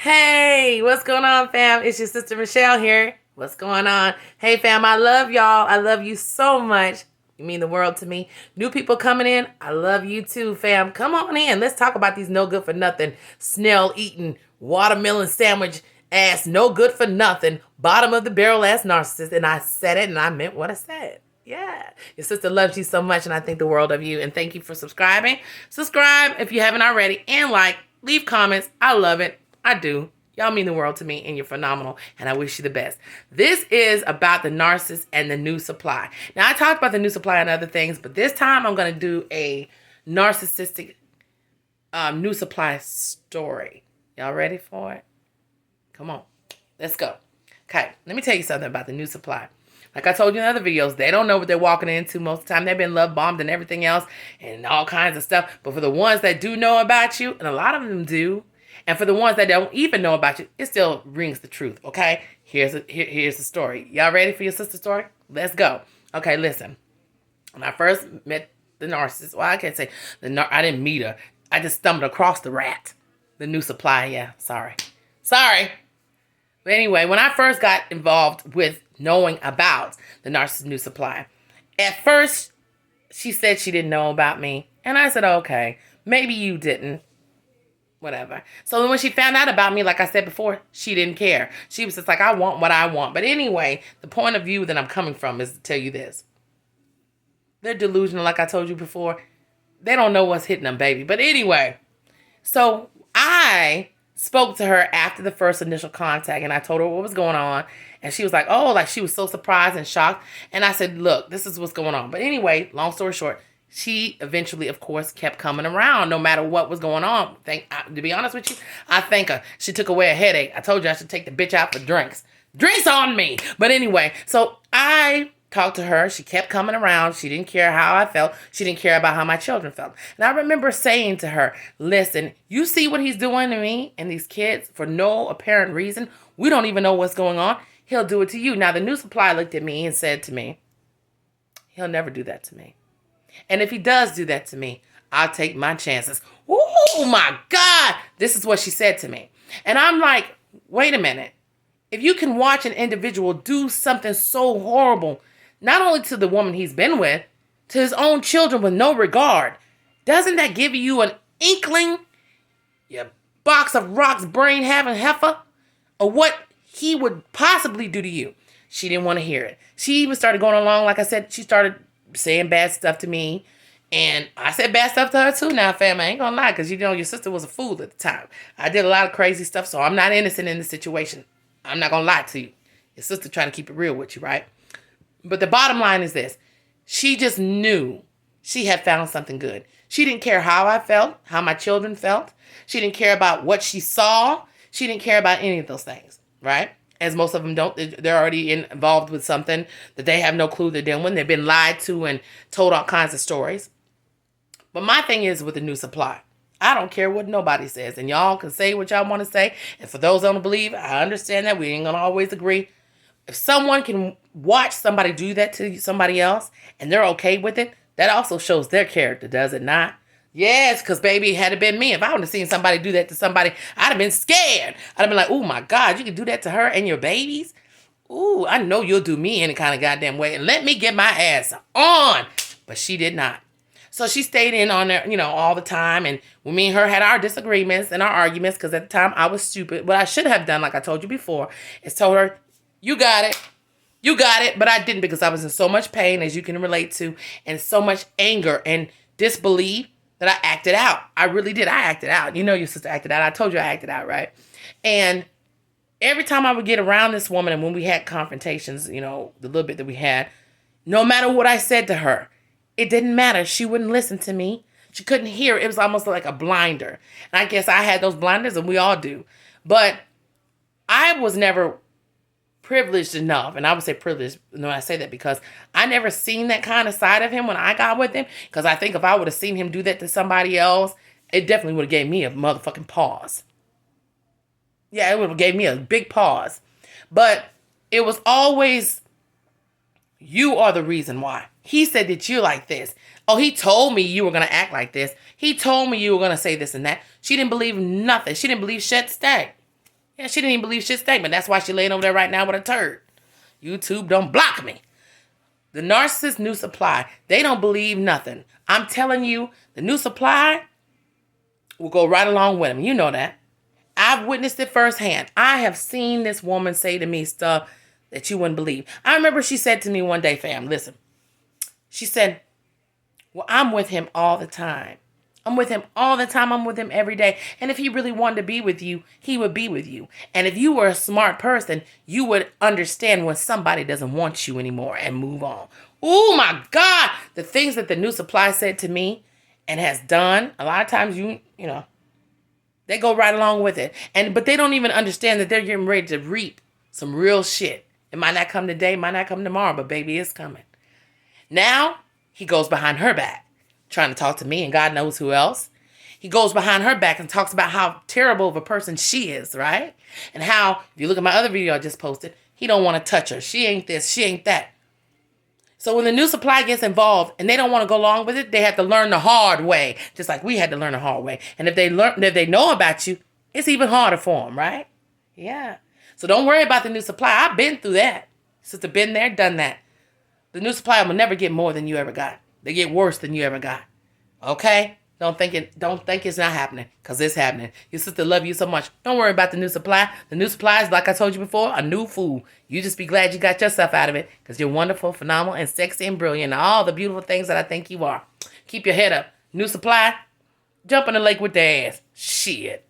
Hey, what's going on, fam? It's your sister Michelle here. What's going on? Hey, fam, I love y'all. I love you so much. You mean the world to me. New people coming in, I love you too, fam. Come on in. Let's talk about these no good for nothing, snail eating, watermelon sandwich ass, no good for nothing, bottom of the barrel ass narcissist. And I said it and I meant what I said. Yeah. Your sister loves you so much and I think the world of you. And thank you for subscribing. Subscribe if you haven't already and leave comments. I love it. I do. Y'all mean the world to me and you're phenomenal and I wish you the best. This is about the narcissist and the new supply. Now, I talked about the new supply and other things, but this time I'm going to do a narcissistic new supply story. Y'all ready for it? Come on. Let's go. Okay, let me tell you something about the new supply. Like I told you in other videos, they don't know what they're walking into most of the time. They've been love bombed and everything else and all kinds of stuff. But for the ones that do know about you, and a lot of them do, and for the ones that don't even know about you, it still rings the truth, okay? Here's the story. Y'all ready for your sister's story? Let's go. Okay, listen. When I first met the narcissist, well, I can't say I didn't meet her. I just stumbled across the rat. The new supply, yeah, sorry. But anyway, when I first got involved with knowing about the narcissist new supply, at first, she said she didn't know about me. And I said, okay, maybe you didn't. Whatever. So when she found out about me, like I said before, she didn't care. She was just like, I want what I want. But anyway, the point of view that I'm coming from is to tell you this. They're delusional, like I told you before. They don't know what's hitting them, baby. But anyway, so I spoke to her after the first initial contact, and I told her what was going on. And she was like, oh, like she was so surprised and shocked. And I said, look, this is what's going on. But anyway, long story short, she eventually, of course, kept coming around no matter what was going on. To be honest with you, I thank her. She took away a headache. I told you I should take the bitch out for drinks. Drinks on me. But anyway, so I talked to her. She kept coming around. She didn't care how I felt. She didn't care about how my children felt. And I remember saying to her, listen, you see what he's doing to me and these kids for no apparent reason? We don't even know what's going on. He'll do it to you. Now, the new supply looked at me and said to me, he'll never do that to me. And if he does do that to me, I'll take my chances. Oh my God. This is what she said to me. And I'm like, wait a minute. If you can watch an individual do something so horrible, not only to the woman he's been with, to his own children with no regard, doesn't that give you an inkling, you box of rocks, brain having heifer, of what he would possibly do to you? She didn't want to hear it. She even started going along, like I said, she started saying bad stuff to me. And I said bad stuff to her too now, fam. I ain't gonna lie, because you know your sister was a fool at the time. I did a lot of crazy stuff, so I'm not innocent in this situation. I'm not gonna lie to you. Your sister trying to keep it real with you, right? But the bottom line is this. She just knew she had found something good. She didn't care how I felt, how my children felt. She didn't care about what she saw. She didn't care about any of those things, right? As most of them don't. They're already involved with something that they have no clue they're doing. They've been lied to and told all kinds of stories. But my thing is with the new supply. I don't care what nobody says. And y'all can say what y'all want to say. And for those that don't believe, I understand that. We ain't going to always agree. If someone can watch somebody do that to somebody else and they're okay with it, that also shows their character, does it not? Yes, because baby, had it been me, if I would have seen somebody do that to somebody, I'd have been scared. I'd have been like, oh my God, you can do that to her and your babies? Ooh, I know you'll do me any kind of goddamn way. And let me get my ass on. But she did not. So she stayed in on there, all the time. And when me and her had our disagreements and our arguments, because at the time I was stupid, what I should have done, like I told you before, is told her, you got it. You got it. But I didn't, because I was in so much pain, as you can relate to, and so much anger and disbelief that I acted out. I really did. I acted out. You know your sister acted out. I told you I acted out, right? And every time I would get around this woman and when we had confrontations, the little bit that we had, no matter what I said to her, it didn't matter. She wouldn't listen to me. She couldn't hear. It was almost like a blinder. And I guess I had those blinders, and we all do. But I was never privileged enough, and I would say privileged when I say that because I never seen that kind of side of him when I got with him, because I think if I would have seen him do that to somebody else, it definitely would have gave me a motherfucking pause. Yeah, it would have gave me a big pause. But it was always, you are the reason why. He said that you're like this. Oh, he told me you were going to act like this. He told me you were going to say this and that. She didn't believe nothing. She didn't believe shit stank. Yeah, she didn't even believe shit's statement. That's why she laying over there right now with a turd. YouTube don't block me. The narcissist new supply, they don't believe nothing. I'm telling you, the new supply will go right along with them. You know that. I've witnessed it firsthand. I have seen this woman say to me stuff that you wouldn't believe. I remember she said to me one day, fam, listen. She said, well, I'm with him all the time. I'm with him all the time. I'm with him every day. And if he really wanted to be with you, he would be with you. And if you were a smart person, you would understand when somebody doesn't want you anymore and move on. Oh my God. The things that the new supply said to me and has done, a lot of times you know, they go right along with it. But they don't even understand that they're getting ready to reap some real shit. It might not come today, might not come tomorrow, but baby, it's coming. Now, he goes behind her back, trying to talk to me and God knows who else. He goes behind her back and talks about how terrible of a person she is, right? And how, if you look at my other video I just posted, he don't want to touch her. She ain't this, she ain't that. So when the new supply gets involved and they don't want to go along with it, they have to learn the hard way, just like we had to learn the hard way. And if they know about you, it's even harder for them, right? Yeah. So don't worry about the new supply. I've been through that. Sister, been there, done that. The new supply will never get more than you ever got. They get worse than you ever got. Okay? Don't think it's not happening, because it's happening. Your sister love you so much. Don't worry about the new supply. The new supply is, like I told you before, a new food. You just be glad you got yourself out of it, because you're wonderful, phenomenal, and sexy and brilliant, and all the beautiful things that I think you are. Keep your head up. New supply, jump in the lake with their ass. Shit.